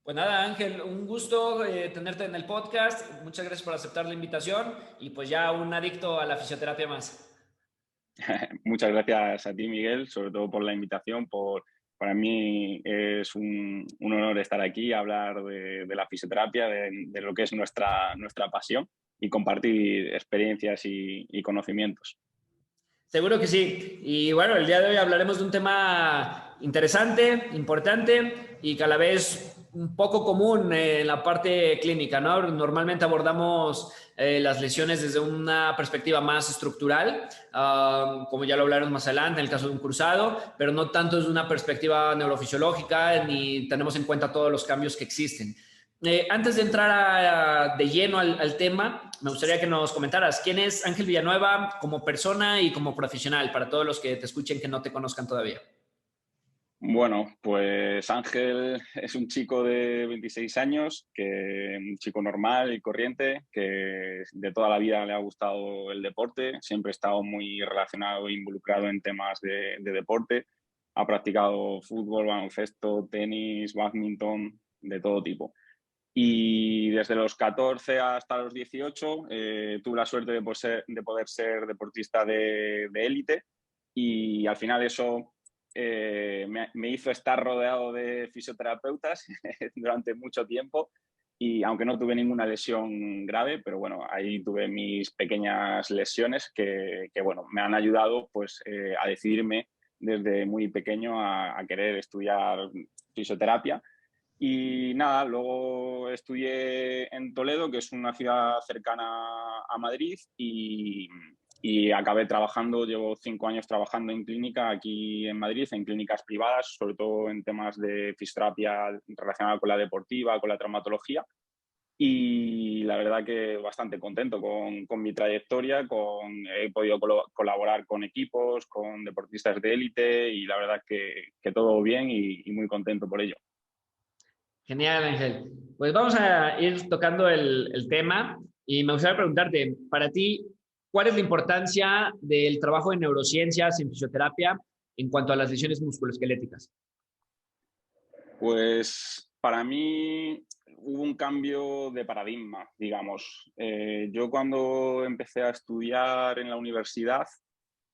Pues nada, Ángel, un gusto tenerte en el podcast. Muchas gracias por aceptar la invitación y pues ya un adicto a la fisioterapia más. Muchas gracias a ti, Miguel, sobre todo por la invitación. Para mí es un honor estar aquí y hablar de la fisioterapia, de lo que es nuestra pasión y compartir experiencias y conocimientos. Seguro que sí. Y bueno, el día de hoy hablaremos de un tema interesante, importante y que a la vez un poco común en la parte clínica, ¿no? Normalmente abordamos las lesiones desde una perspectiva más estructural, como ya lo hablaremos más adelante en el caso de un cruzado, pero no tanto desde una perspectiva neurofisiológica ni tenemos en cuenta todos los cambios que existen. Antes de entrar de lleno al tema, me gustaría que nos comentaras quién es Ángel Villanueva como persona y como profesional, para todos los que te escuchen que no te conozcan todavía. Bueno, pues Ángel es un chico de 26 años, un chico normal y corriente, que de toda la vida le ha gustado el deporte, siempre ha estado muy relacionado e involucrado en temas de deporte, ha practicado fútbol, baloncesto, tenis, bádminton, de todo tipo. Y desde los 14 hasta los 18 tuve la suerte de poder ser deportista de élite y al final eso me hizo estar rodeado de fisioterapeutas durante mucho tiempo y aunque no tuve ninguna lesión grave, pero bueno, ahí tuve mis pequeñas lesiones que bueno, me han ayudado pues a decidirme desde muy pequeño a querer estudiar fisioterapia. Y nada, luego estudié en Toledo, que es una ciudad cercana a Madrid, y acabé trabajando, llevo 5 años trabajando en clínica aquí en Madrid, en clínicas privadas, sobre todo en temas de fisioterapia relacionada con la deportiva, con la traumatología. Y la verdad que bastante contento con mi trayectoria, he podido colaborar con equipos, con deportistas de élite y la verdad que todo bien y muy contento por ello. Genial, Ángel. Pues vamos a ir tocando el tema y me gustaría preguntarte, para ti, ¿cuál es la importancia del trabajo en neurociencias, en fisioterapia, en cuanto a las lesiones musculoesqueléticas? Pues para mí hubo un cambio de paradigma, digamos. Yo cuando empecé a estudiar en la universidad,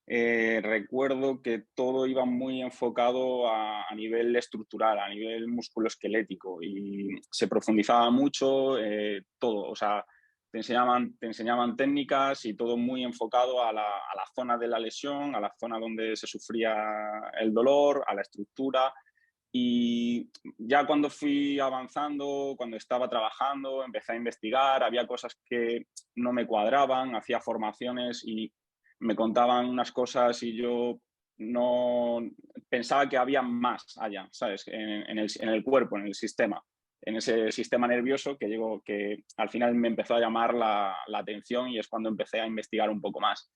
recuerdo que todo iba muy enfocado a nivel estructural, a nivel musculoesquelético y se profundizaba mucho todo. O sea, te enseñaban técnicas y todo muy enfocado a la zona de la lesión, a la zona donde se sufría el dolor, a la estructura. Y ya cuando fui avanzando, cuando estaba trabajando, empecé a investigar, había cosas que no me cuadraban, hacía formaciones y me contaban unas cosas y yo no pensaba que había más allá, ¿sabes? En el cuerpo, en el sistema, en ese sistema nervioso que al final me empezó a llamar la atención y es cuando empecé a investigar un poco más.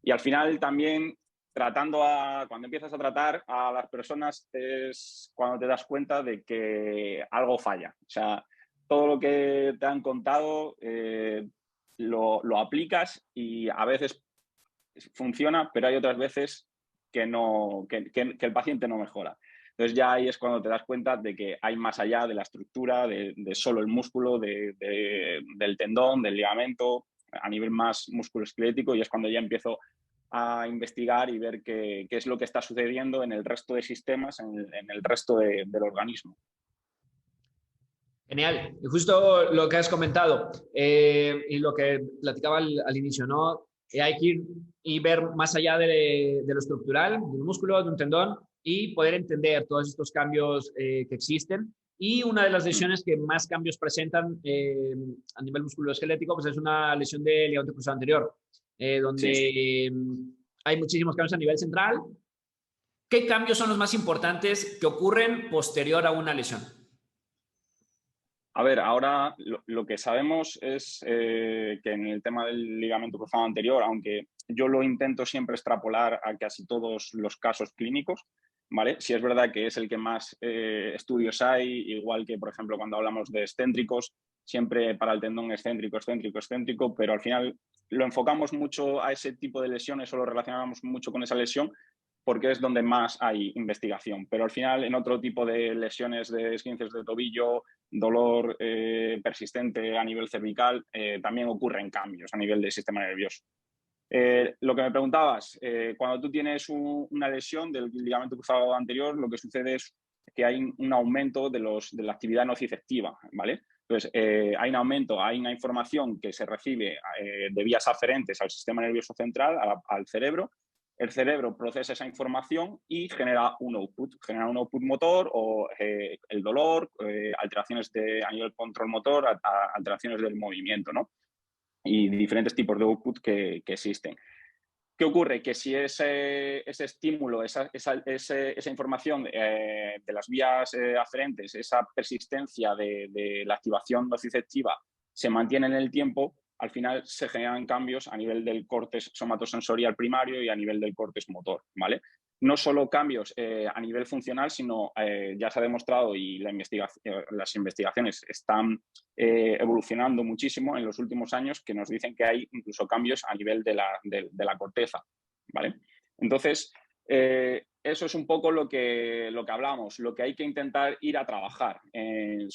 Y al final también cuando empiezas a tratar a las personas es cuando te das cuenta de que algo falla. O sea, todo lo que te han contado lo aplicas y a veces funciona, pero hay otras veces que, no, que el paciente no mejora. Entonces ya ahí es cuando te das cuenta de que hay más allá de la estructura, de solo el músculo, del tendón, del ligamento, a nivel más musculoesquelético, y es cuando ya empiezo a investigar y ver qué es lo que está sucediendo en el resto de sistemas, en el resto del organismo. Genial. Y justo lo que has comentado y lo que platicaba al inicio, ¿no? Hay que ir y ver más allá de lo estructural, de un músculo, de un tendón y poder entender todos estos cambios que existen. Y una de las Mm. lesiones que más cambios presentan a nivel musculoesquelético pues es una lesión de ligamento cruzado anterior, Sí. donde hay muchísimos cambios a nivel central. ¿Qué cambios son los más importantes que ocurren posterior a una lesión? A ver, ahora lo que sabemos es que en el tema del ligamento cruzado anterior, aunque yo lo intento siempre extrapolar a casi todos los casos clínicos, ¿vale? Sí es verdad que es el que más estudios hay, igual que, por ejemplo, cuando hablamos de excéntricos, siempre para el tendón excéntrico, excéntrico, excéntrico, pero al final lo enfocamos mucho a ese tipo de lesiones o lo relacionamos mucho con esa lesión, porque es donde más hay investigación. Pero al final, en otro tipo de lesiones de esguinces de tobillo, dolor persistente a nivel cervical, también ocurren cambios a nivel del sistema nervioso. Lo que me preguntabas, cuando tú tienes una lesión del ligamento cruzado anterior, lo que sucede es que hay un aumento de la actividad nociceptiva, ¿vale? Entonces, hay un aumento, hay una información que se recibe de vías aferentes al sistema nervioso central, al cerebro. El cerebro procesa esa información y genera un output motor o el dolor, alteraciones a nivel control motor, alteraciones del movimiento, ¿no? Y diferentes tipos de output que existen. ¿Qué ocurre? Que si ese estímulo, esa información de las vías aferentes, esa persistencia de la activación nociceptiva se mantiene en el tiempo, al final se generan cambios a nivel del córtex somatosensorial primario y a nivel del córtex motor, ¿vale? No solo cambios a nivel funcional, sino ya se ha demostrado y las investigaciones están evolucionando muchísimo en los últimos años, que nos dicen que hay incluso cambios a nivel de la corteza, ¿vale? Entonces, eso es un poco lo que hablamos, lo que hay que intentar ir a trabajar en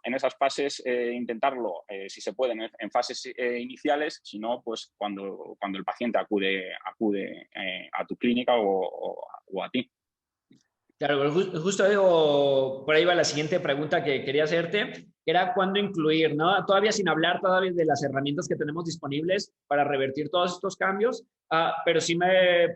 esas fases, intentarlo, si se puede, en fases iniciales, si no, pues cuando el paciente acude a tu clínica o a ti. Claro, pero justo por ahí va la siguiente pregunta que quería hacerte, que era cuándo incluir, ¿no? Todavía sin hablar todavía de las herramientas que tenemos disponibles para revertir todos estos cambios, pero sí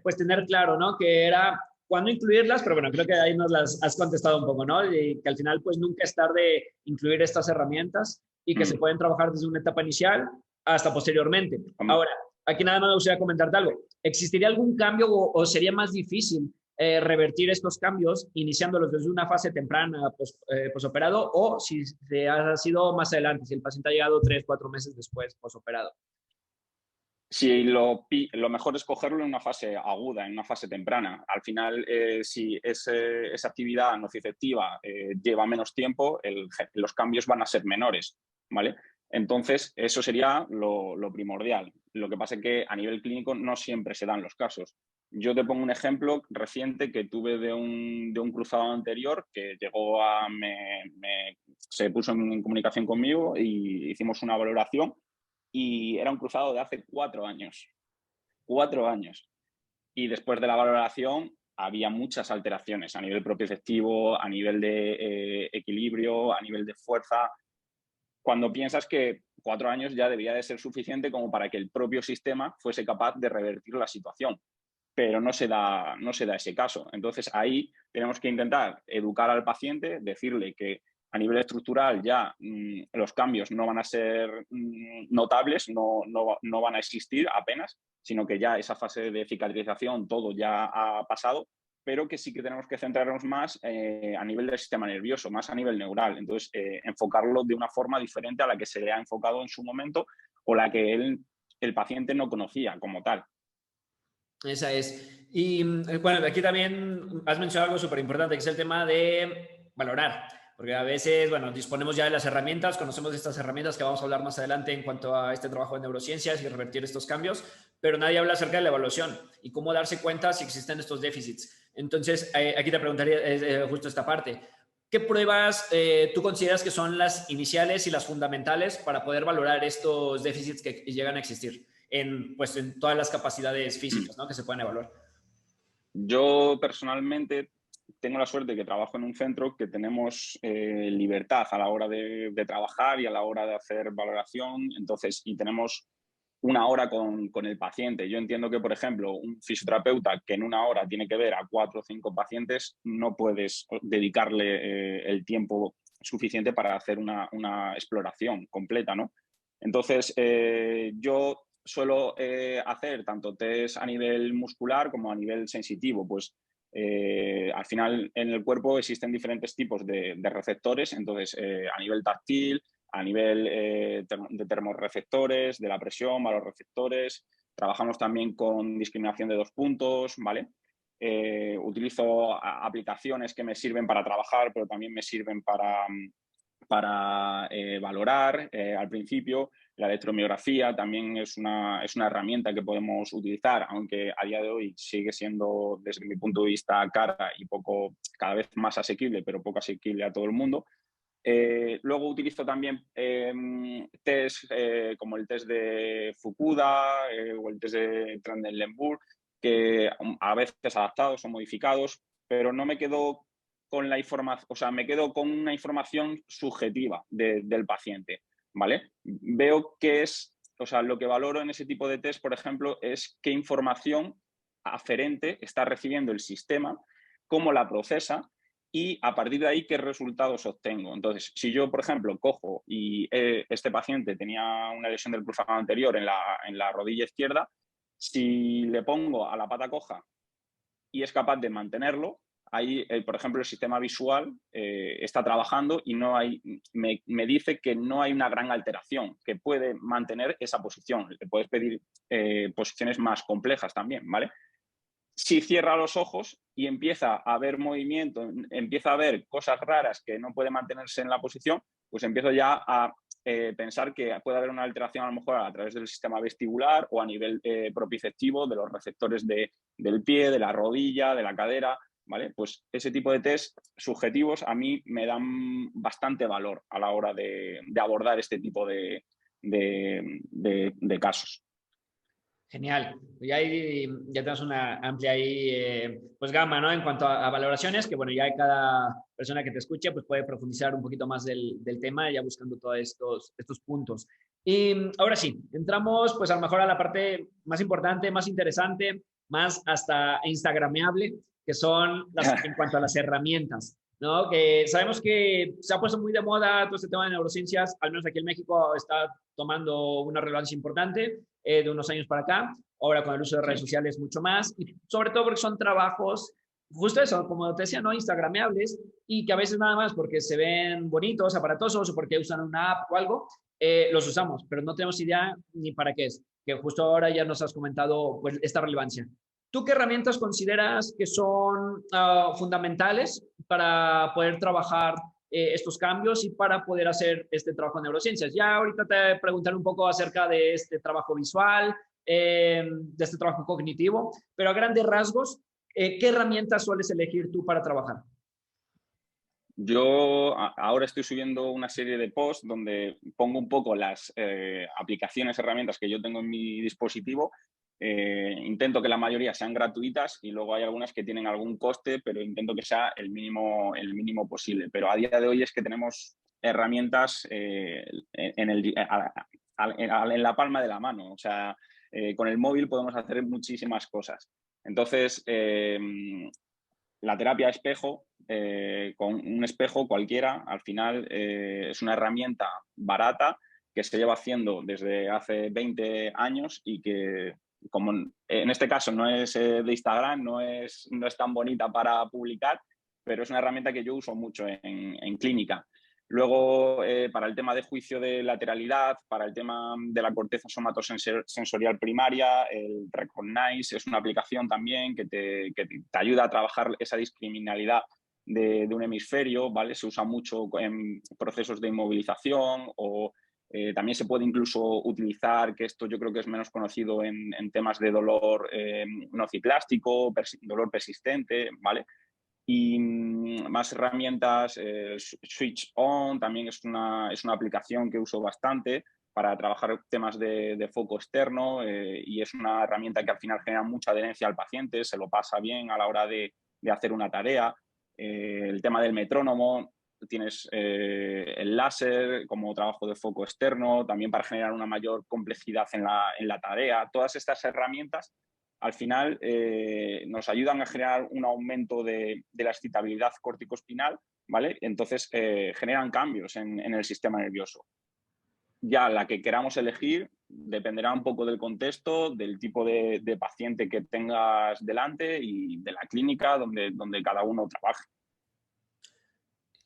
pues tener claro, ¿no? Que era cuándo incluirlas, pero bueno, creo que ahí nos las has contestado un poco, ¿no? Y que al final pues nunca es tarde incluir estas herramientas y que se pueden trabajar desde una etapa inicial hasta posteriormente. Ahora, aquí nada más me gustaría comentarte algo. ¿Existiría algún cambio o sería más difícil revertir estos cambios iniciándolos desde una fase temprana posoperado o si se ha sido más adelante, si el paciente ha llegado 3-4 meses después posoperado? Si lo mejor es cogerlo en una fase aguda, en una fase temprana. Al final, si esa actividad nociceptiva lleva menos tiempo, los cambios van a ser menores, ¿vale? Entonces, eso sería lo primordial. Lo que pasa es que a nivel clínico no siempre se dan los casos. Yo te pongo un ejemplo reciente que tuve de un cruzado anterior que llegó se puso en comunicación conmigo y hicimos una valoración y era un cruzado de hace 4 años. 4 años. Y después de la valoración había muchas alteraciones a nivel propioceptivo, a nivel de equilibrio, a nivel de fuerza. Cuando piensas que 4 años ya debía de ser suficiente como para que el propio sistema fuese capaz de revertir la situación. Pero no se da ese caso. Entonces ahí tenemos que intentar educar al paciente, decirle que a nivel estructural ya los cambios no van a ser notables, no van a existir apenas, sino que ya esa fase de cicatrización todo ya ha pasado, pero que sí que tenemos que centrarnos más a nivel del sistema nervioso, más a nivel neural. Entonces, enfocarlo de una forma diferente a la que se le ha enfocado en su momento o la que el paciente no conocía como tal. Esa es. Y bueno, aquí también has mencionado algo súper importante, que es el tema de valorar, porque a veces, bueno, disponemos ya de las herramientas, conocemos de estas herramientas que vamos a hablar más adelante en cuanto a este trabajo de neurociencias y revertir estos cambios, pero nadie habla acerca de la evaluación y cómo darse cuenta si existen estos déficits. Entonces, aquí te preguntaría justo esta parte. ¿Qué pruebas tú consideras que son las iniciales y las fundamentales para poder valorar estos déficits que llegan a existir pues, en todas las capacidades físicas, ¿no?, que se pueden evaluar? Yo personalmente tengo la suerte de que trabajo en un centro que tenemos libertad a la hora de trabajar y a la hora de hacer valoración, entonces, y tenemos una hora con el paciente. Yo entiendo que, por ejemplo, un fisioterapeuta que en una hora tiene que ver a 4 o 5 pacientes, no puedes dedicarle el tiempo suficiente para hacer una exploración completa, ¿no? Entonces, yo suelo hacer tanto test a nivel muscular como a nivel sensitivo, pues al final en el cuerpo existen diferentes tipos de receptores, entonces a nivel táctil, a nivel de termorreceptores, de la presión, valorreceptores. Trabajamos también con discriminación de 2 puntos, ¿vale? Utilizo aplicaciones que me sirven para trabajar, pero también me sirven para valorar al principio. La electromiografía también es una herramienta que podemos utilizar, aunque a día de hoy sigue siendo, desde mi punto de vista, cara y cada vez más asequible, pero poco asequible a todo el mundo. Luego utilizo también test como el test de Fukuda o el test de Trendelenburg, que a veces adaptados o modificados, pero no me quedo con la información, o sea, me quedo con una información subjetiva del paciente, ¿vale? Veo que o sea, lo que valoro en ese tipo de test, por ejemplo, es qué información aferente está recibiendo el sistema, cómo la procesa y a partir de ahí qué resultados obtengo. Entonces, si yo, por ejemplo, cojo y este paciente tenía una lesión del cruzado anterior en la rodilla izquierda, si le pongo a la pata coja y es capaz de mantenerlo, ahí, por ejemplo, el sistema visual está trabajando y me dice que no hay una gran alteración, que puede mantener esa posición. Le puedes pedir posiciones más complejas también, ¿vale? Si cierra los ojos y empieza a ver movimiento, empieza a ver cosas raras que no puede mantenerse en la posición, pues empiezo ya a pensar que puede haber una alteración a lo mejor a través del sistema vestibular o a nivel proprioceptivo de los receptores del pie, de la rodilla, de la cadera, ¿vale? Pues ese tipo de test subjetivos a mí me dan bastante valor a la hora de abordar este tipo de casos. Genial. Ya tenemos una amplia ahí, pues gama, ¿no? En cuanto a valoraciones, que bueno, ya cada persona que te escuche pues puede profundizar un poquito más del tema, ya buscando todos estos puntos. Y ahora sí, entramos pues a lo mejor a la parte más importante, más interesante, más hasta instagrameable, que son en cuanto a las herramientas, ¿no? Que sabemos que se ha puesto muy de moda todo este tema de neurociencias, al menos aquí en México está tomando una relevancia importante de unos años para acá, ahora con el uso de redes sociales mucho más, y sobre todo porque son trabajos, justo eso, como te decía, ¿no? Instagrameables, y que a veces nada más porque se ven bonitos, aparatosos, o porque usan una app o algo, los usamos, pero no tenemos idea ni para qué es, que justo ahora ya nos has comentado pues, esta relevancia. ¿Tú qué herramientas consideras que son fundamentales para poder trabajar estos cambios y para poder hacer este trabajo en neurociencias? Ya ahorita te preguntaré un poco acerca de este trabajo visual, de este trabajo cognitivo, pero a grandes rasgos, ¿qué herramientas sueles elegir tú para trabajar? Yo ahora estoy subiendo una serie de posts donde pongo un poco las aplicaciones, herramientas que yo tengo en mi dispositivo. Intento que la mayoría sean gratuitas y luego hay algunas que tienen algún coste, pero intento que sea el mínimo posible. Pero a día de hoy es que tenemos herramientas en la palma de la mano. O sea, con el móvil podemos hacer muchísimas cosas. Entonces, la terapia espejo, con un espejo cualquiera, al final es una herramienta barata que se lleva haciendo desde hace 20 años y que, como en este caso no es de Instagram, no es tan bonita para publicar, pero es una herramienta que yo uso mucho en clínica. Luego, para el tema de juicio de lateralidad, para el tema de la corteza somatosensorial primaria, el Recognize es una aplicación también que te ayuda a trabajar esa discriminalidad de un hemisferio, ¿vale? Se usa mucho en procesos de inmovilización o también se puede incluso utilizar, que esto yo creo que es menos conocido en temas de dolor nociplástico, dolor persistente, ¿vale? Y más herramientas, Switch On también es una aplicación que uso bastante para trabajar temas de foco externo y es una herramienta que al final genera mucha adherencia al paciente, se lo pasa bien a la hora de hacer una tarea. El tema del metrónomo, tienes el láser como trabajo de foco externo, también para generar una mayor complejidad en la tarea. Todas estas herramientas al final nos ayudan a generar un aumento de la excitabilidad corticoespinal, ¿vale? Entonces generan cambios en el sistema nervioso. Ya la que queramos elegir dependerá un poco del contexto, del tipo de paciente que tengas delante y de la clínica donde cada uno trabaje.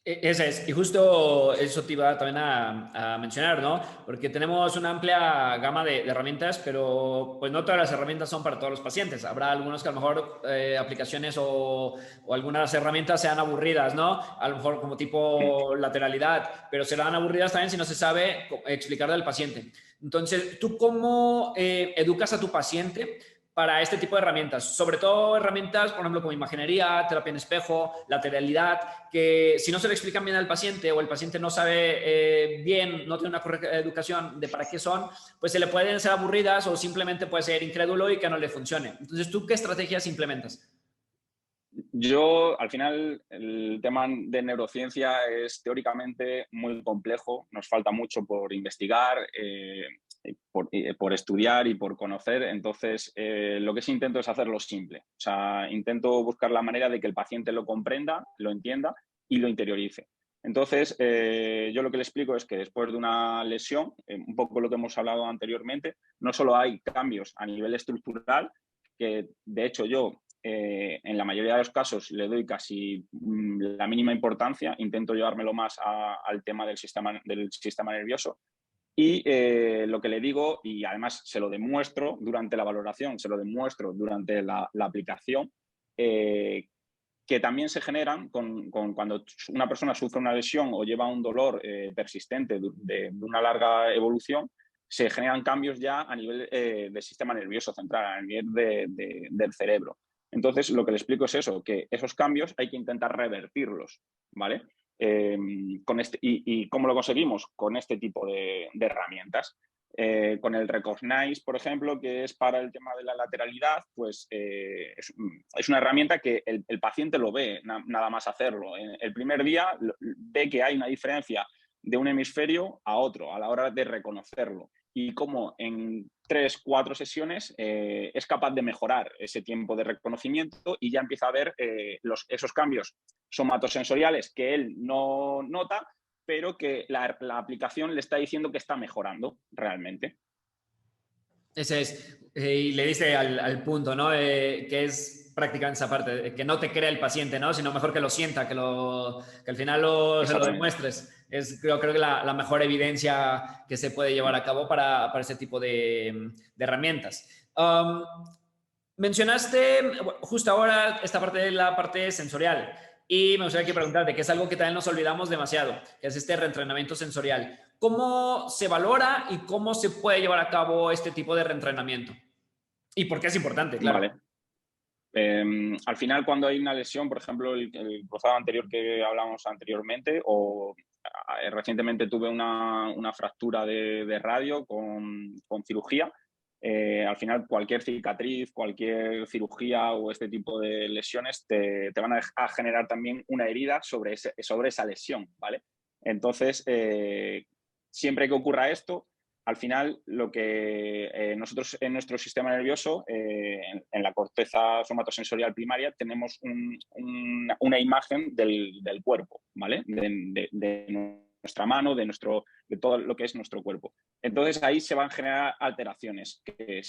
Ese es, y justo eso te iba también a mencionar, ¿no? Porque tenemos una amplia gama de herramientas, pero pues no todas las herramientas son para todos los pacientes. Habrá algunos que a lo mejor aplicaciones o algunas herramientas sean aburridas, ¿no? A lo mejor como tipo lateralidad, pero serán aburridas también si no se sabe explicarle al paciente. Entonces, ¿tú cómo educas a tu paciente para este tipo de herramientas? Sobre todo herramientas, por ejemplo, como imaginería, terapia en espejo, lateralidad, que si no se le explican bien al paciente o el paciente no sabe bien, no tiene una correcta educación de para qué son, pues se le pueden ser aburridas o simplemente puede ser incrédulo y que no le funcione. Entonces, ¿tú qué estrategias implementas? Yo, al final, el tema de neurociencia es teóricamente muy complejo, nos falta mucho por investigar, por estudiar y por conocer. Entonces, lo que sí intento es hacerlo simple. O sea, intento buscar la manera de que el paciente lo comprenda, lo entienda y lo interiorice. Entonces, yo lo que le explico es que después de una lesión, un poco lo que hemos hablado anteriormente, no solo hay cambios a nivel estructural, que de hecho yo en la mayoría de los casos le doy casi la mínima importancia, intento llevármelo más al tema del sistema nervioso. Y lo que le digo, y además se lo demuestro durante la valoración, se lo demuestro durante la aplicación, que también se generan cuando una persona sufre una lesión o lleva un dolor persistente de una larga evolución, se generan cambios ya a nivel del sistema nervioso central, a nivel del cerebro. Entonces, lo que le explico es eso, que esos cambios hay que intentar revertirlos, ¿vale? ¿Y cómo lo conseguimos? Con este tipo de herramientas. Con el Recognize, por ejemplo, que es para el tema de la lateralidad, pues es una herramienta que el paciente lo ve nada más hacerlo. El primer día ve que hay una diferencia de un hemisferio a otro a la hora de reconocerlo y cómo en 3, 4 sesiones es capaz de mejorar ese tiempo de reconocimiento y ya empieza a ver esos cambios somatosensoriales que él no nota, pero que la aplicación le está diciendo que está mejorando realmente. Ese es, y le dice al punto, ¿no? Que es prácticamente esa parte, que no te crea el paciente, ¿no? Sino mejor que lo sienta, que al final se lo Exactamente. demuestres. Es creo que la mejor evidencia que se puede llevar a cabo para ese tipo de herramientas. Mencionaste justo ahora esta parte de la parte sensorial y me gustaría que preguntarte, que es algo que también nos olvidamos demasiado, que es este reentrenamiento sensorial. ¿Cómo se valora y cómo se puede llevar a cabo este tipo de reentrenamiento? ¿Y por qué es importante? Claro. Vale. Al final, cuando hay una lesión, por ejemplo, el cruzado anterior que hablamos anteriormente, o recientemente tuve una fractura de radio con cirugía. Al final, cualquier cicatriz, cualquier cirugía o este tipo de lesiones te van a generar también una herida sobre esa lesión, ¿vale? Entonces, siempre que ocurra esto, al final, lo que nosotros en nuestro sistema nervioso, en la corteza somatosensorial primaria, tenemos una imagen del cuerpo, ¿vale? De nuestra mano, de todo lo que es nuestro cuerpo. Entonces ahí se van a generar alteraciones que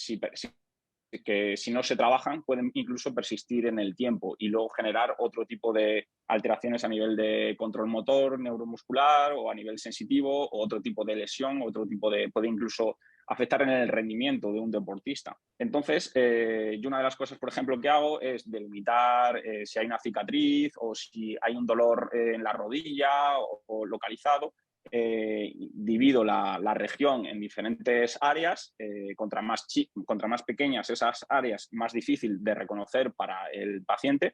si no se trabajan pueden incluso persistir en el tiempo y luego generar otro tipo de alteraciones a nivel de control motor, neuromuscular o a nivel sensitivo o otro tipo de lesión, puede incluso afectar en el rendimiento de un deportista. Entonces, yo una de las cosas, por ejemplo, que hago es delimitar si hay una cicatriz o si hay un dolor en la rodilla o localizado. Divido la región en diferentes áreas, contra más pequeñas esas áreas, más difícil de reconocer para el paciente.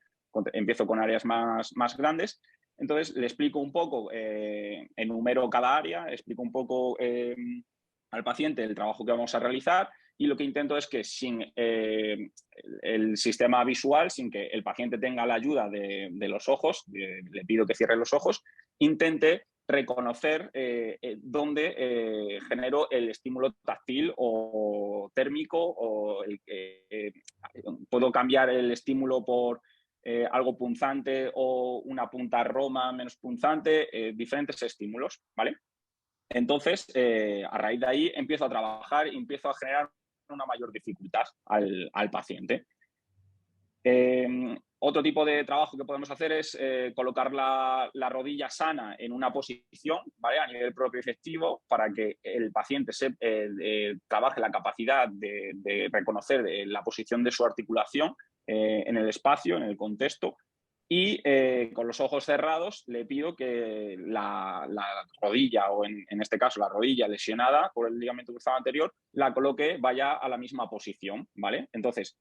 Empiezo con áreas más grandes. Entonces, le explico un poco, enumero cada área, explico un poco al paciente el trabajo que vamos a realizar y lo que intento es que sin el sistema visual, sin que el paciente tenga la ayuda de los ojos, le pido que cierre los ojos, intente reconocer dónde genero el estímulo táctil o térmico o puedo cambiar el estímulo por algo punzante o una punta roma menos punzante, diferentes estímulos, ¿vale? Entonces, a raíz de ahí empiezo a trabajar y empiezo a generar una mayor dificultad al paciente. Otro tipo de trabajo que podemos hacer es colocar la rodilla sana en una posición, ¿vale? A nivel propioceptivo, para que el paciente trabaje la capacidad de reconocer la posición de su articulación en el espacio, en el contexto. Y con los ojos cerrados le pido que la rodilla, o en este caso la rodilla lesionada por el ligamento cruzado anterior, la coloque, vaya a la misma posición, ¿vale? Entonces,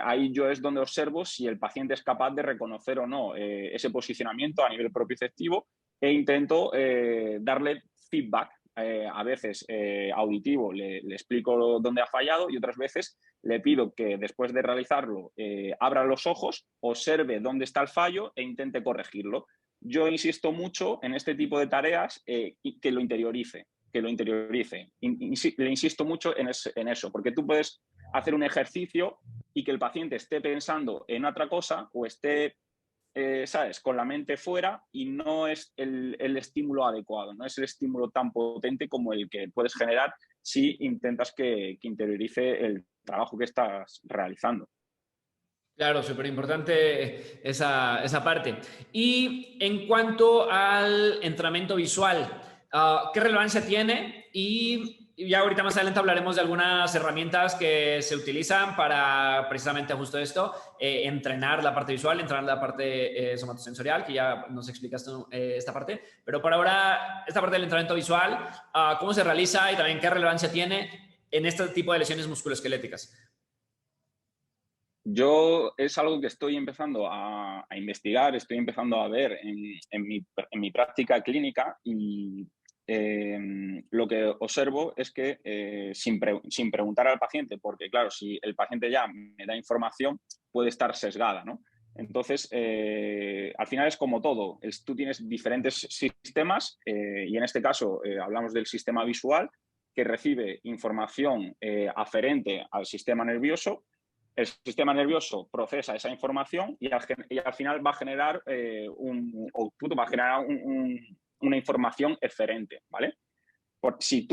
ahí yo es donde observo si el paciente es capaz de reconocer o no ese posicionamiento a nivel propioceptivo, e intento darle feedback. A veces auditivo, le explico dónde ha fallado, y otras veces le pido que después de realizarlo abra los ojos, observe dónde está el fallo e intente corregirlo. Yo insisto mucho en este tipo de tareas y que lo interiorice. Le insisto mucho en eso, porque tú puedes hacer un ejercicio y que el paciente esté pensando en otra cosa, o esté ¿sabes?, con la mente fuera, y no es el estímulo adecuado, no es el estímulo tan potente como el que puedes generar si intentas que interiorice el trabajo que estás realizando. Claro, súper importante esa parte. Y en cuanto al entrenamiento visual, ¿qué relevancia tiene? Y ya ahorita más adelante hablaremos de algunas herramientas que se utilizan para precisamente justo esto, entrenar la parte visual, entrenar la parte somatosensorial, que ya nos explicaste esta parte. Pero por ahora, esta parte del entrenamiento visual, ¿cómo se realiza y también qué relevancia tiene en este tipo de lesiones musculoesqueléticas? Yo es algo que estoy empezando a investigar, estoy empezando a ver en mi práctica clínica, y lo que observo es que sin preguntar al paciente, porque claro, si el paciente ya me da información, puede estar sesgada, ¿no? Entonces, al final es como todo, tú tienes diferentes sistemas, y en este caso hablamos del sistema visual, que recibe información aferente al sistema nervioso. El sistema nervioso procesa esa información y al final va a generar un output, va a generar una información eferente, ¿vale? Si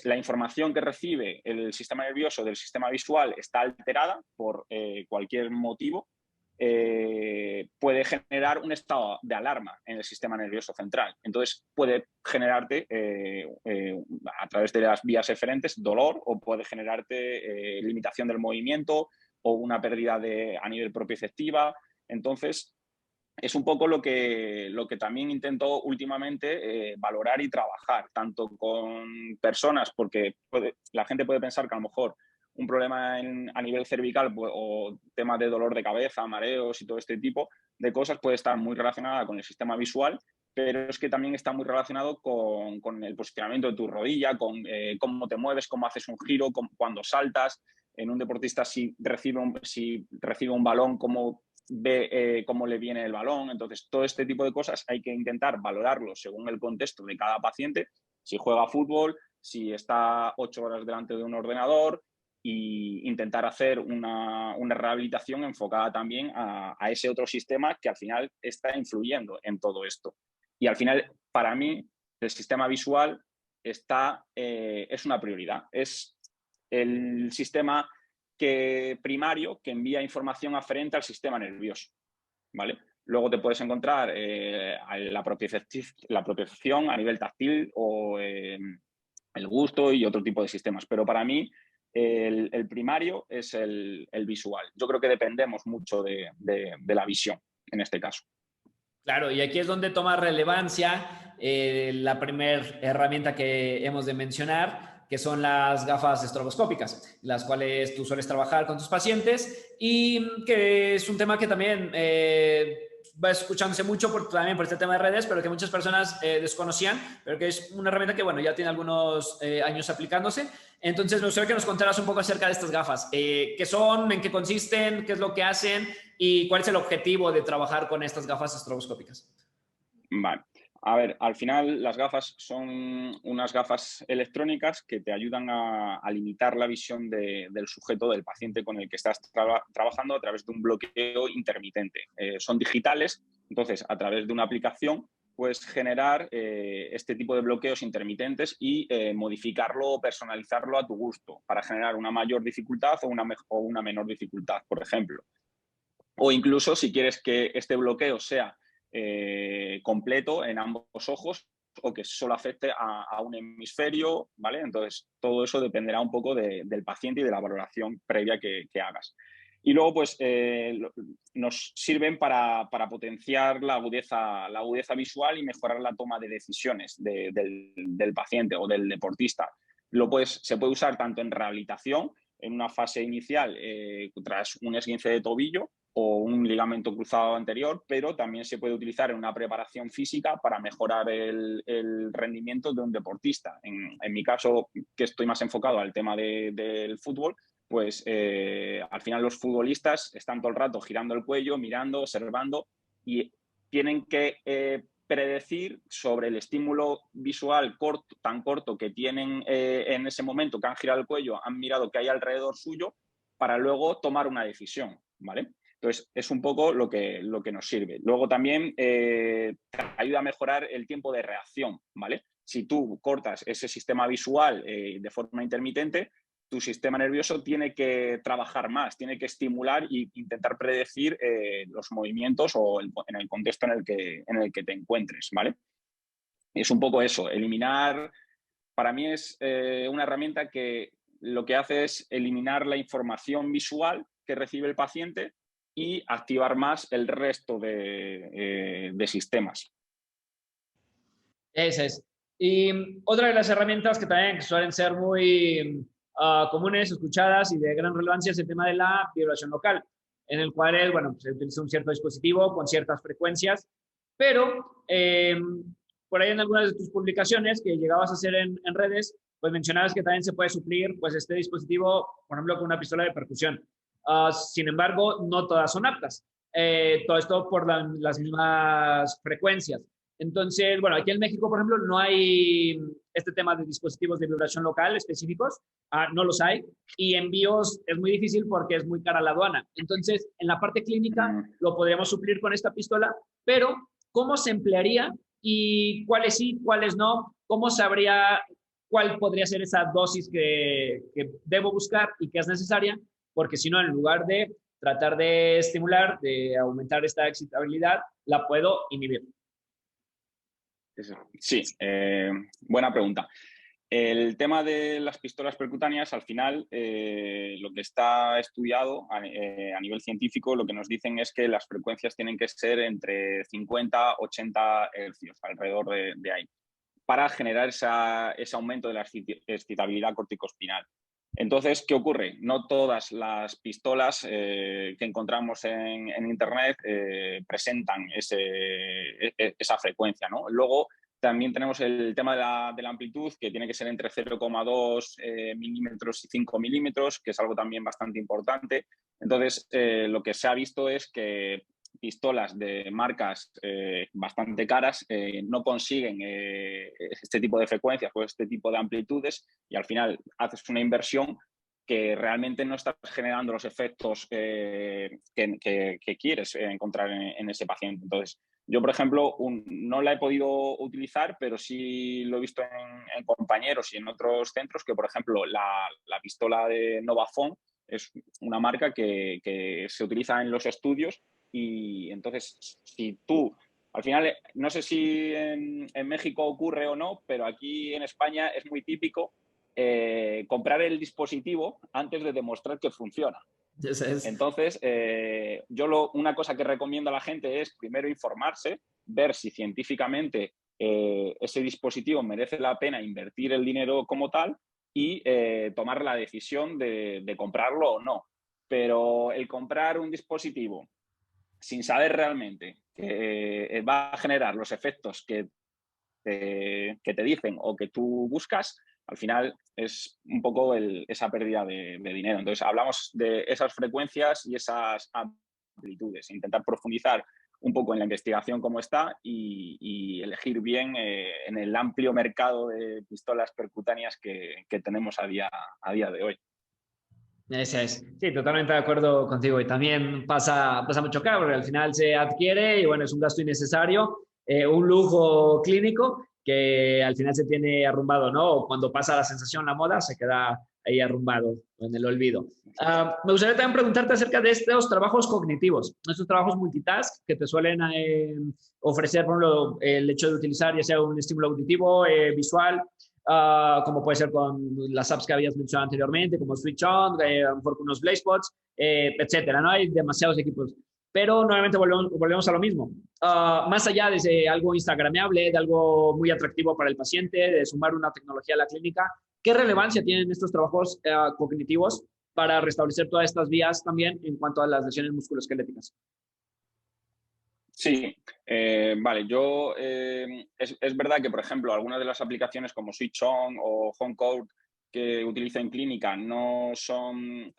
la información que recibe el sistema nervioso del sistema visual está alterada por cualquier motivo, puede generar un estado de alarma en el sistema nervioso central. Entonces puede generarte, a través de las vías eferentes, dolor, o puede generarte limitación del movimiento, o una pérdida a nivel propioceptiva. Entonces, es un poco lo que también intento últimamente valorar y trabajar, tanto con personas, porque la gente puede pensar que a lo mejor un problema a nivel cervical, pues, o temas de dolor de cabeza, mareos y todo este tipo de cosas, puede estar muy relacionada con el sistema visual, pero es que también está muy relacionado con el posicionamiento de tu rodilla, con cómo te mueves, cómo haces un giro, cuando saltas. En un deportista, si recibe un balón, cómo ve cómo le viene el balón. Entonces, todo este tipo de cosas hay que intentar valorarlo según el contexto de cada paciente. Si juega fútbol, si está 8 horas delante de un ordenador, y intentar hacer una rehabilitación enfocada también a ese otro sistema que al final está influyendo en todo esto. Y al final, para mí, el sistema visual es una prioridad. Es el sistema primario que envía información aferente al sistema nervioso, ¿vale? Luego te puedes encontrar la propiocepción a nivel táctil, o el gusto y otro tipo de sistemas. Pero para mí el primario es el visual. Yo creo que dependemos mucho de la visión en este caso. Claro, y aquí es donde toma relevancia la primera herramienta que hemos de mencionar, que son las gafas estroboscópicas, las cuales tú sueles trabajar con tus pacientes, y que es un tema que también va escuchándose mucho también por este tema de redes, pero que muchas personas desconocían, pero que es una herramienta que, bueno, ya tiene algunos años aplicándose. Entonces, me gustaría que nos contaras un poco acerca de estas gafas. ¿Qué son? ¿En qué consisten? ¿Qué es lo que hacen? ¿Y cuál es el objetivo de trabajar con estas gafas estroboscópicas? Vale. A ver, al final las gafas son unas gafas electrónicas que te ayudan a limitar la visión del sujeto, del paciente con el que estás trabajando, a través de un bloqueo intermitente. Son digitales, entonces a través de una aplicación puedes generar este tipo de bloqueos intermitentes y modificarlo o personalizarlo a tu gusto, para generar una mayor dificultad o una menor dificultad, por ejemplo. O incluso si quieres que este bloqueo sea completo en ambos ojos o que solo afecte a un hemisferio, ¿vale? Entonces, todo eso dependerá un poco del paciente y de la valoración previa que hagas. Y luego, pues, nos sirven para potenciar la agudeza visual y mejorar la toma de decisiones del paciente o del deportista. Se puede usar tanto en rehabilitación, en una fase inicial, tras un esguince de tobillo, o un ligamento cruzado anterior, pero también se puede utilizar en una preparación física para mejorar el rendimiento de un deportista. En mi caso, que estoy más enfocado al tema del fútbol, pues al final los futbolistas están todo el rato girando el cuello, mirando, observando y tienen que predecir sobre el estímulo visual tan corto que tienen en ese momento, que han girado el cuello, han mirado qué hay alrededor suyo, para luego tomar una decisión, ¿vale? Entonces, es un poco lo que nos sirve. Luego también te ayuda a mejorar el tiempo de reacción, ¿vale? Si tú cortas ese sistema visual de forma intermitente, tu sistema nervioso tiene que trabajar más, tiene que estimular e intentar predecir los movimientos o en el contexto en el que te encuentres, ¿vale? Es un poco eso, eliminar, para mí es una herramienta que lo que hace es eliminar la información visual que recibe el paciente y activar más el resto de sistemas. Esa es. Y otra de las herramientas que también suelen ser muy comunes, escuchadas y de gran relevancia es el tema de la vibración local, en el cual, bueno, se utiliza un cierto dispositivo con ciertas frecuencias, pero por ahí en algunas de tus publicaciones que llegabas a hacer en redes, pues mencionabas que también se puede suplir pues este dispositivo, por ejemplo, con una pistola de percusión. Sin embargo, no todas son aptas. Todo esto por las mismas frecuencias. Entonces, bueno, aquí en México, por ejemplo, no hay este tema de dispositivos de vibración local específicos, no los hay, y envíos es muy difícil porque es muy cara la aduana. Entonces, en la parte clínica lo podríamos suplir con esta pistola, pero ¿cómo se emplearía y cuáles sí, cuáles no? ¿Cómo sabría cuál podría ser esa dosis que debo buscar y que es necesaria? Porque si no, en lugar de tratar de estimular, de aumentar esta excitabilidad, la puedo inhibir. Sí, buena pregunta. El tema de las pistolas percutáneas, al final, lo que está estudiado a nivel científico, lo que nos dicen es que las frecuencias tienen que ser entre 50 y 80 hercios, alrededor de ahí, para generar ese aumento de la excitabilidad corticoespinal. Entonces, ¿qué ocurre? No todas las pistolas que encontramos en Internet presentan esa frecuencia, ¿no? Luego, también tenemos el tema de la amplitud, que tiene que ser entre 0,2 milímetros y 5 milímetros, que es algo también bastante importante. Entonces, lo que se ha visto es que pistolas de marcas bastante caras no consiguen este tipo de frecuencias o este tipo de amplitudes, y al final haces una inversión que realmente no estás generando los efectos que quieres encontrar en ese paciente. Entonces, yo, por ejemplo, no la he podido utilizar, pero sí lo he visto en compañeros y en otros centros que, por ejemplo, la pistola de Novafone es una marca que se utiliza en los estudios. Y entonces, si tú, al final, no sé si en México ocurre o no, pero aquí en España es muy típico comprar el dispositivo antes de demostrar que funciona. Entonces, una cosa que recomiendo a la gente es primero informarse, ver si científicamente ese dispositivo merece la pena invertir el dinero como tal y tomar la decisión de comprarlo o no. Pero el comprar un dispositivo sin saber realmente que va a generar los efectos que te dicen o que tú buscas, al final es un poco esa pérdida de dinero. Entonces, hablamos de esas frecuencias y esas amplitudes, intentar profundizar un poco en la investigación como está y elegir bien en el amplio mercado de pistolas percutáneas que tenemos a día de hoy. Ese es. Sí, totalmente de acuerdo contigo. Y también pasa mucho acá, porque al final se adquiere y bueno, es un gasto innecesario, un lujo clínico que al final se tiene arrumbado, ¿no? O cuando pasa la sensación, la moda, se queda ahí arrumbado en el olvido. Me gustaría también preguntarte acerca de estos trabajos cognitivos, estos trabajos multitask que te suelen ofrecer, por ejemplo, el hecho de utilizar ya sea un estímulo auditivo, visual, como puede ser con las apps que habías mencionado anteriormente, como Switch On, a lo mejor con unos Blazepods, etcétera, ¿no? Hay demasiados equipos. Pero nuevamente volvemos a lo mismo. Más allá de algo instagrameable, de algo muy atractivo para el paciente, de sumar una tecnología a la clínica, ¿qué relevancia tienen estos trabajos cognitivos para restablecer todas estas vías también en cuanto a las lesiones musculoesqueléticas? Sí, vale, es verdad que, por ejemplo, algunas de las aplicaciones como Switch On o HomeCode que utilizo en clínica no son,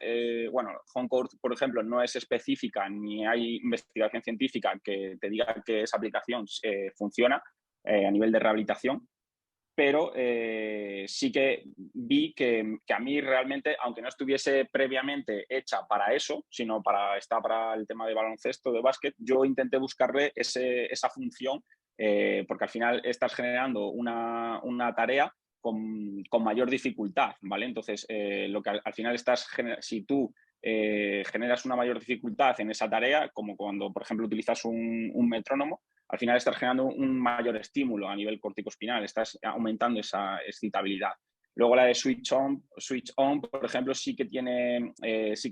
bueno, HomeCode, por ejemplo, no es específica ni hay investigación científica que te diga que esa aplicación funciona a nivel de rehabilitación, pero sí que vi que a mí realmente, aunque no estuviese previamente hecha para eso, sino para el tema de baloncesto, de básquet, yo intenté buscarle esa función, porque al final estás generando una tarea con mayor dificultad, ¿vale? Entonces, lo que al final si tú generas una mayor dificultad en esa tarea, como cuando, por ejemplo, utilizas un metrónomo, al final estás generando un mayor estímulo a nivel corticoespinal, estás aumentando esa excitabilidad. Luego la de Switch On, por ejemplo, sí que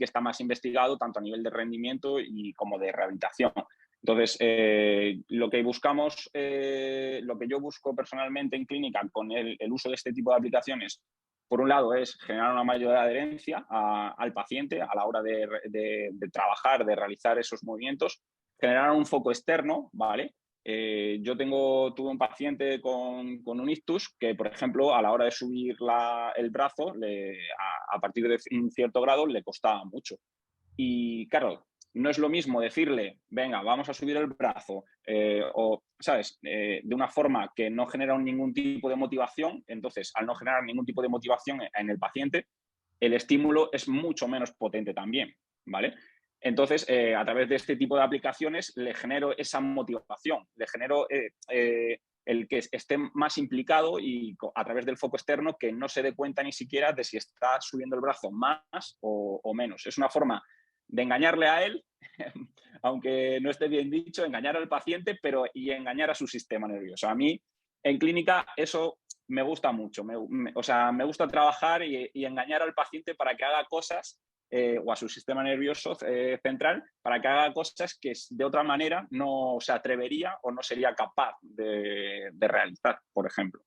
está más investigado tanto a nivel de rendimiento y como de rehabilitación. Entonces, lo que yo busco personalmente en clínica con el uso de este tipo de aplicaciones, por un lado, es generar una mayor adherencia al paciente a la hora de trabajar, de realizar esos movimientos, generar un foco externo, ¿vale? Tuve un paciente con un ictus que, por ejemplo, a la hora de subir el brazo, a partir de un cierto grado, le costaba mucho. Y claro, no es lo mismo decirle, venga, vamos a subir el brazo, ¿sabes? De una forma que no genera ningún tipo de motivación. Entonces, al no generar ningún tipo de motivación en el paciente, el estímulo es mucho menos potente también, ¿vale? Entonces, a través de este tipo de aplicaciones le genero esa motivación, le genero el que esté más implicado y a través del foco externo que no se dé cuenta ni siquiera de si está subiendo el brazo más o menos. Es una forma de engañarle a él, aunque no esté bien dicho, engañar al paciente y engañar a su sistema nervioso. A mí, en clínica, eso me gusta mucho. O sea, me gusta trabajar y engañar al paciente para que haga cosas, o a su sistema nervioso central, para que haga cosas que de otra manera no se atrevería o no sería capaz de realizar, por ejemplo.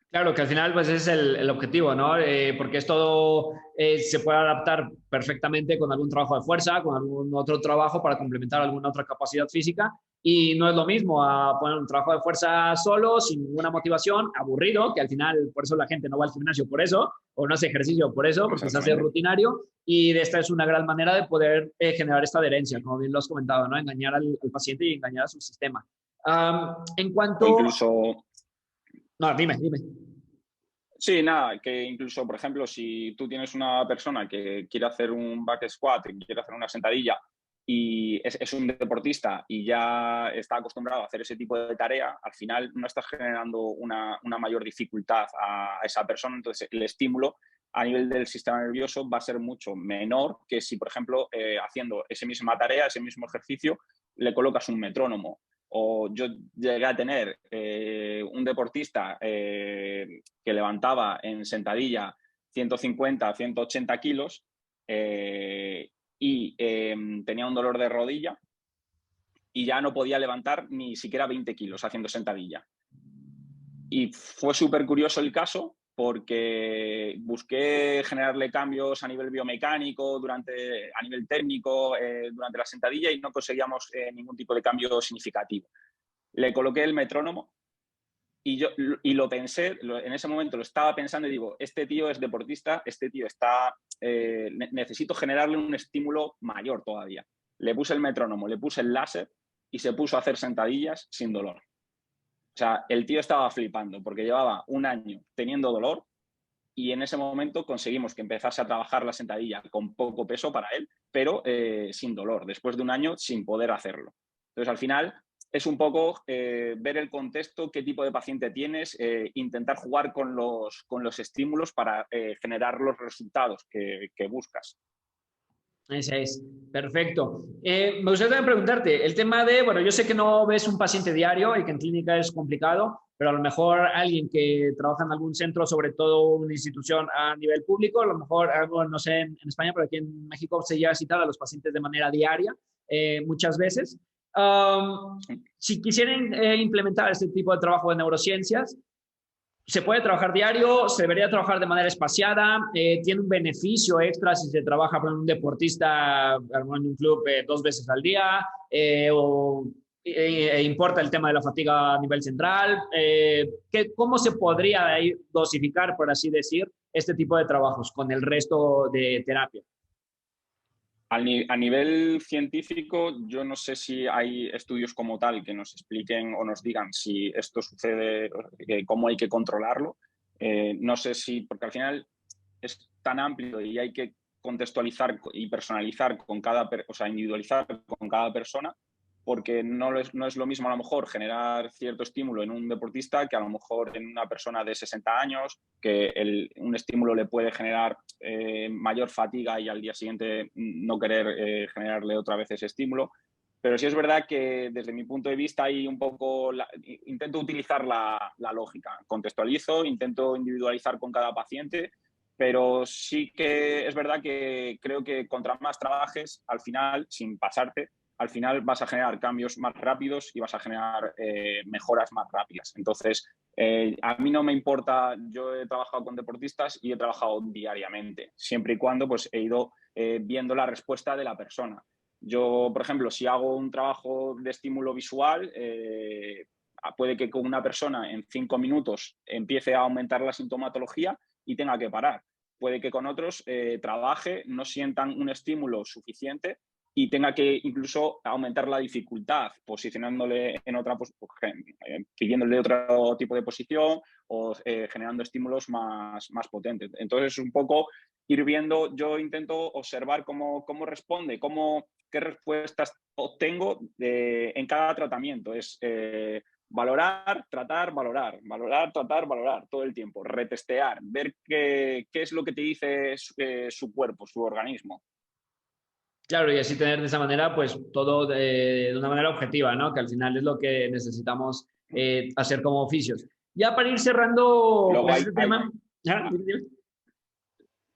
Claro, que al final pues es el objetivo, ¿no? Porque esto se puede adaptar perfectamente con algún trabajo de fuerza, con algún otro trabajo para complementar alguna otra capacidad física. Y no es lo mismo a poner un trabajo de fuerza solo, sin ninguna motivación, aburrido, que al final por eso la gente no va al gimnasio por eso, o no hace ejercicio por eso, porque se hace rutinario. Y de esta es una gran manera de poder generar esta adherencia, como bien lo has comentado, ¿no? Engañar al paciente y engañar a su sistema. En O cuanto... incluso... No, dime. Sí, nada, que incluso, por ejemplo, si tú tienes una persona que quiere hacer un back squat, que quiere hacer una sentadilla y es un deportista y ya está acostumbrado a hacer ese tipo de tarea, al final no estás generando una mayor dificultad a esa persona, entonces el estímulo a nivel del sistema nervioso va a ser mucho menor que si, por ejemplo, haciendo esa misma tarea, ese mismo ejercicio, le colocas un metrónomo. O yo llegué a tener un deportista que levantaba en sentadilla 150, 180 kilos y tenía un dolor de rodilla y ya no podía levantar ni siquiera 20 kilos haciendo sentadilla. Y fue súper curioso el caso porque busqué generarle cambios a nivel biomecánico, a nivel técnico, durante la sentadilla y no conseguíamos ningún tipo de cambio significativo. Le coloqué el metrónomo y lo pensé, en ese momento lo estaba pensando y digo, este tío es deportista, este tío necesito generarle un estímulo mayor todavía. Le puse el metrónomo, le puse el láser y se puso a hacer sentadillas sin dolor. O sea, el tío estaba flipando porque llevaba un año teniendo dolor y en ese momento conseguimos que empezase a trabajar la sentadilla con poco peso para él, pero sin dolor, después de un año sin poder hacerlo. Entonces, al final, es un poco ver el contexto, qué tipo de paciente tienes, intentar jugar con los estímulos para generar los resultados que buscas. Ese es, perfecto. Me gustaría también preguntarte, el tema de, bueno, yo sé que no ves un paciente diario y que en clínica es complicado, pero a lo mejor alguien que trabaja en algún centro, sobre todo una institución a nivel público, a lo mejor, algo, no sé, en España, pero aquí en México se llega a citar a los pacientes de manera diaria muchas veces. Si quisieran implementar este tipo de trabajo de neurociencias, se puede trabajar diario, se debería trabajar de manera espaciada, tiene un beneficio extra si se trabaja con un deportista en un club 2 veces al día, importa el tema de la fatiga a nivel central, ¿cómo se podría ahí dosificar, por así decir, este tipo de trabajos con el resto de terapia? A nivel científico, yo no sé si hay estudios como tal que nos expliquen o nos digan si esto sucede, cómo hay que controlarlo. No sé si, porque al final es tan amplio y hay que contextualizar y personalizar con cada, o sea, individualizar con cada persona, porque no es lo mismo a lo mejor generar cierto estímulo en un deportista que a lo mejor en una persona de 60 años, que un estímulo le puede generar mayor fatiga y al día siguiente no querer generarle otra vez ese estímulo. Pero sí es verdad que desde mi punto de vista hay un poco, intento utilizar la lógica, contextualizo, intento individualizar con cada paciente, pero sí que es verdad que creo que contra más trabajes, al final, sin pasarte, al final vas a generar cambios más rápidos y vas a generar mejoras más rápidas. Entonces, a mí no me importa, yo he trabajado con deportistas y he trabajado diariamente, siempre y cuando pues, he ido viendo la respuesta de la persona. Yo, por ejemplo, si hago un trabajo de estímulo visual, puede que con una persona en 5 minutos empiece a aumentar la sintomatología y tenga que parar. Puede que con otros trabaje, no sientan un estímulo suficiente y tenga que incluso aumentar la dificultad, posicionándole en otra, pidiéndole otro tipo de posición o generando estímulos más potentes. Entonces, es un poco ir viendo, yo intento observar cómo responde, qué respuestas obtengo en cada tratamiento. Es valorar, tratar, valorar, valorar, tratar, valorar todo el tiempo, retestear, ver qué es lo que te dice su cuerpo, su organismo. Claro, y así tener de esa manera, pues todo de una manera objetiva, ¿no? Que al final es lo que necesitamos hacer como oficios. Ya para ir cerrando, Luego pues este tema. ¿Ah? Dime, dime.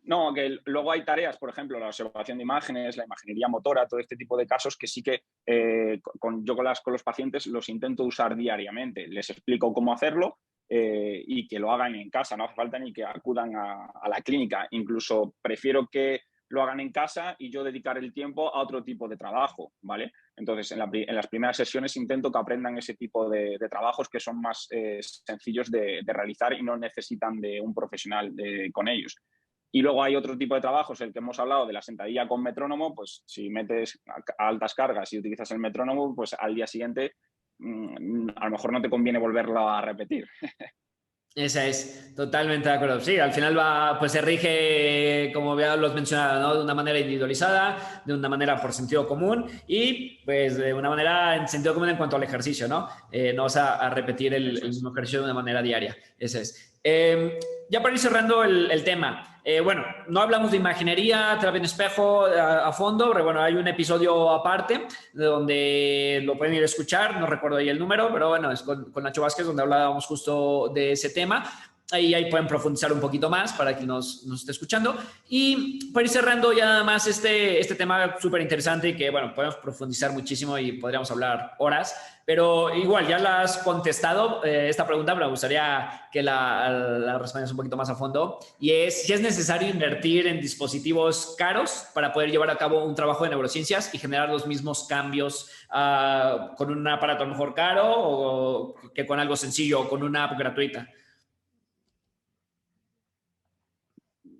No, que luego hay tareas, por ejemplo, la observación de imágenes, la imaginería motora, todo este tipo de casos que sí que yo con los pacientes los intento usar diariamente. Les explico cómo hacerlo y que lo hagan en casa, no hace falta ni que acudan a la clínica. Incluso prefiero que lo hagan en casa y yo dedicar el tiempo a otro tipo de trabajo, ¿vale? Entonces, en las primeras sesiones intento que aprendan ese tipo de trabajos que son más sencillos de realizar y no necesitan de un profesional con ellos. Y luego hay otro tipo de trabajos, el que hemos hablado de la sentadilla con metrónomo, pues si metes a altas cargas y utilizas el metrónomo, pues al día siguiente a lo mejor no te conviene volverlo a repetir. Esa es, totalmente de acuerdo. Sí, al final va, pues se rige, como ya lo has mencionado, ¿no? De una manera individualizada, de una manera por sentido común y pues de una manera en sentido común en cuanto al ejercicio, ¿no? No vas a repetir el mismo ejercicio de una manera diaria. Ese es. Ya para ir cerrando el tema, bueno, no hablamos de imaginería, terapia en espejo a fondo, pero bueno, hay un episodio aparte donde lo pueden ir a escuchar, no recuerdo ahí el número, pero bueno, es con Nacho Vázquez donde hablábamos justo de ese tema. Ahí pueden profundizar un poquito más para quien nos esté escuchando. Y para ir cerrando ya nada más este tema súper interesante y que, bueno, podemos profundizar muchísimo y podríamos hablar horas, pero igual ya la has contestado esta pregunta, pero me gustaría que la respondas un poquito más a fondo. Y es si es necesario invertir en dispositivos caros para poder llevar a cabo un trabajo de neurociencias y generar los mismos cambios con un aparato a lo mejor caro o que con algo sencillo o con una app gratuita.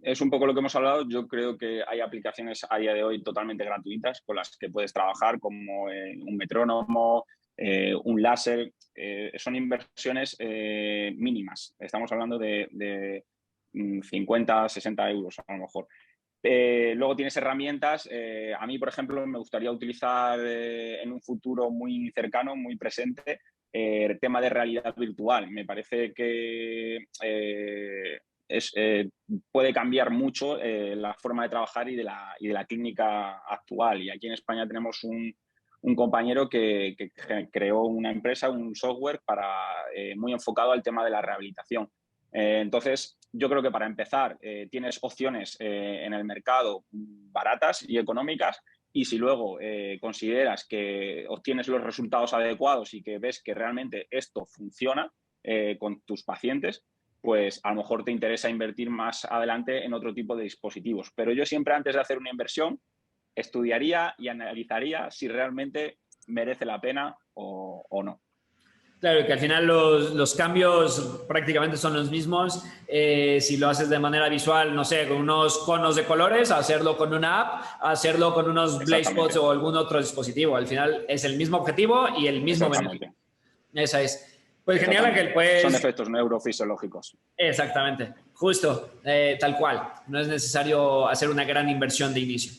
Es un poco lo que hemos hablado. Yo creo que hay aplicaciones a día de hoy totalmente gratuitas con las que puedes trabajar, como un metrónomo, un láser. Son inversiones mínimas. Estamos hablando de 50, 60 euros a lo mejor. Luego tienes herramientas. A mí, por ejemplo, me gustaría utilizar en un futuro muy cercano, muy presente, el tema de realidad virtual. Me parece que puede cambiar mucho la forma de trabajar y de la clínica actual. Y aquí en España tenemos un compañero que creó una empresa, un software muy enfocado al tema de la rehabilitación. Entonces, yo creo que para empezar tienes opciones en el mercado baratas y económicas, y si luego consideras que obtienes los resultados adecuados y que ves que realmente esto funciona con tus pacientes, pues a lo mejor te interesa invertir más adelante en otro tipo de dispositivos. Pero yo siempre, antes de hacer una inversión, estudiaría y analizaría si realmente merece la pena o no. Claro, que al final los cambios prácticamente son los mismos. Si lo haces de manera visual, no sé, con unos conos de colores, hacerlo con una app, hacerlo con unos BlazePods Exactamente. o algún otro dispositivo. Al final es el mismo objetivo y el mismo beneficio. Exactamente. Esa es. Pues genial, Ángel. Exactamente. Son Pues efectos neurofisiológicos. exactamente, justo, tal cual. No es necesario hacer una gran inversión de inicio.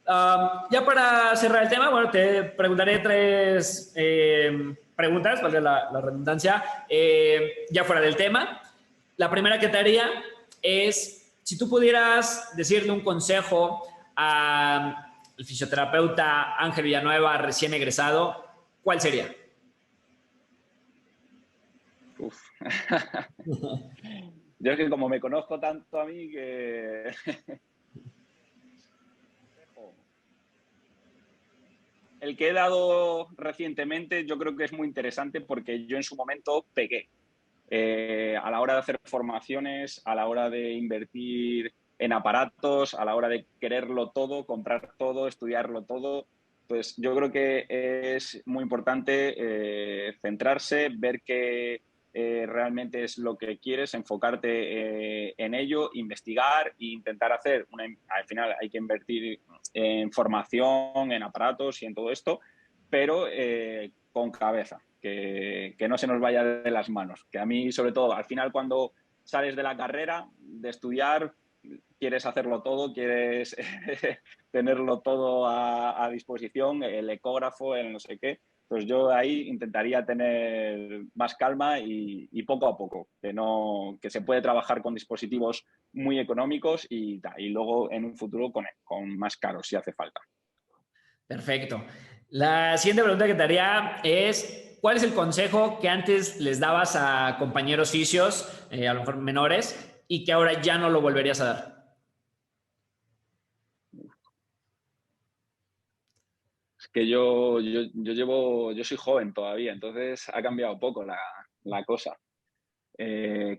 Ya para cerrar el tema, bueno, te preguntaré tres preguntas, valga la redundancia, ya fuera del tema. La primera que te haría es, si tú pudieras decirle un consejo al fisioterapeuta Ángel Villanueva, recién egresado, ¿cuál sería? Uf. Yo es que como me conozco tanto a mí que... El que he dado recientemente yo creo que es muy interesante porque yo en su momento pegué. A la hora de hacer formaciones, a la hora de invertir en aparatos, a la hora de quererlo todo, comprar todo, estudiarlo todo, pues yo creo que es muy importante centrarse, ver qué realmente es lo que quieres, enfocarte en ello, investigar e intentar hacer al final hay que invertir en formación, en aparatos y en todo esto, pero con cabeza, que no se nos vaya de las manos. Que a mí, sobre todo, al final cuando sales de la carrera, de estudiar, quieres hacerlo todo, quieres tenerlo todo a disposición, el ecógrafo, el no sé qué. Pues yo ahí intentaría tener más calma y poco a poco, que se puede trabajar con dispositivos muy económicos y luego en un futuro con más caros si hace falta. Perfecto. La siguiente pregunta que te haría es, ¿cuál es el consejo que antes les dabas a compañeros fisios, a lo mejor menores, y que ahora ya no lo volverías a dar? Es que yo soy joven todavía, entonces ha cambiado poco la cosa.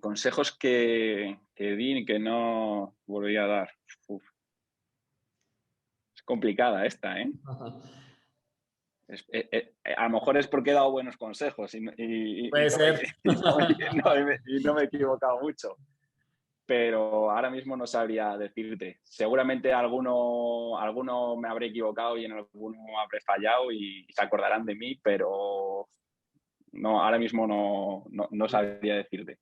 Consejos que di y que no volvería a dar. Uf, es complicada esta, ¿eh? A lo mejor es porque he dado buenos consejos Puede ser. y no me he equivocado mucho, pero ahora mismo no sabría decirte. Seguramente alguno me habré equivocado y en alguno habré fallado y se acordarán de mí, pero no, ahora mismo no sabría decirte.